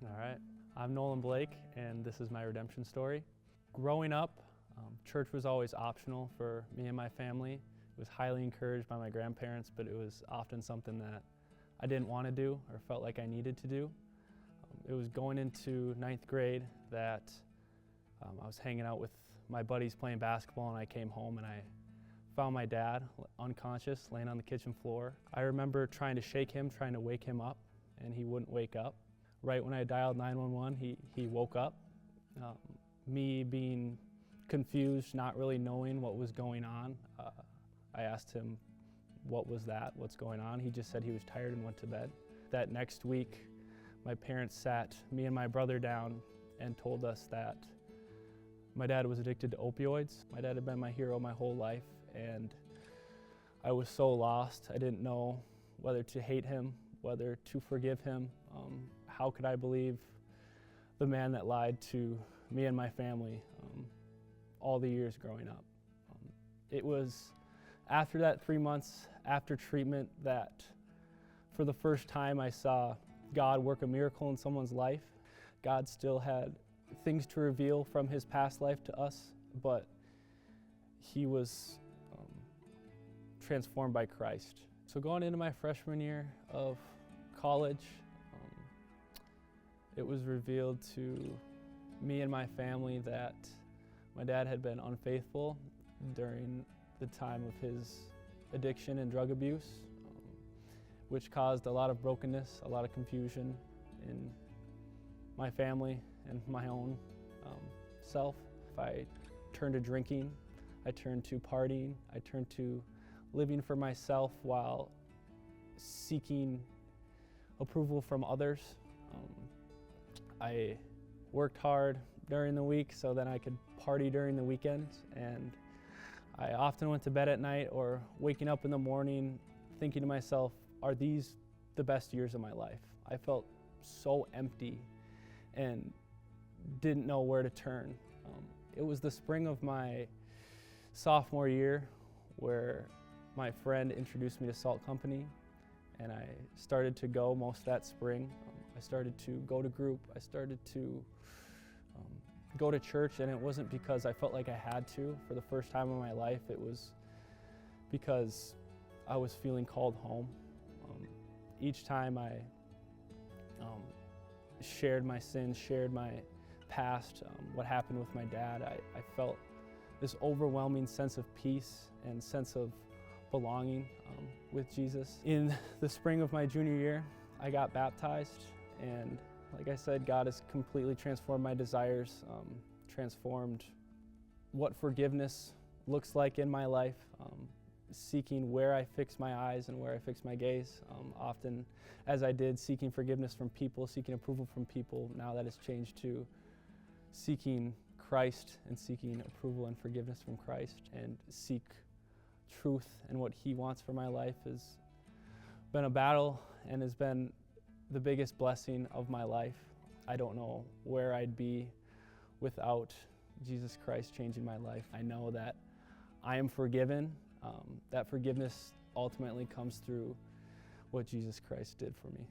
All right, I'm Nolan Blake, and this is my redemption story. Growing up, church was always optional for me and my family. It was highly encouraged by my grandparents, but it was often something that I didn't want to do or felt like I needed to do. It was going into 9th grade that I was hanging out with my buddies playing basketball, and I came home and I found my dad unconscious, laying on the kitchen floor. I remember trying to shake him, trying to wake him up, and he wouldn't wake up. Right when I dialed 911, he woke up. Me being confused, not really knowing what was going on, I asked him, what was that? What's going on? He just said he was tired and went to bed. That next week, my parents sat me and my brother down and told us that my dad was addicted to opioids. My dad had been my hero my whole life, and I was so lost. I didn't know whether to hate him, whether to forgive him. How could I believe the man that lied to me and my family all the years growing up? It was after that 3 months after treatment that for the first time I saw God work a miracle in someone's life. God still had things to reveal from his past life to us, but he was transformed by Christ. So going into my freshman year of college, it was revealed to me and my family that my dad had been unfaithful during the time of his addiction and drug abuse, which caused a lot of brokenness, a lot of confusion in my family and my own self. If I turned to drinking, I turned to partying, I turned to living for myself while seeking approval from others. I worked hard during the week so that I could party during the weekends, and I often went to bed at night or waking up in the morning thinking to myself, are these the best years of my life? I felt so empty and didn't know where to turn. It was the spring of my sophomore year where my friend introduced me to Salt Company, and I started to go most that spring. I started to go to group, I started to go to church, and it wasn't because I felt like I had to for the first time in my life. It was because I was feeling called home. Each time I shared my sins, shared my past, what happened with my dad, I felt this overwhelming sense of peace and sense of belonging with Jesus. In the spring of my junior year, I got baptized, and like I said, God has completely transformed my desires, transformed what forgiveness looks like in my life, seeking where I fix my eyes and where I fix my gaze. Often, as I did, seeking forgiveness from people, seeking approval from people. Now that has changed to seeking Christ and seeking approval and forgiveness from Christ, and seek truth and what he wants for my life. Has been a battle and has been the biggest blessing of my life. I don't know where I'd be without Jesus Christ changing my life. I know that I am forgiven. That forgiveness ultimately comes through what Jesus Christ did for me.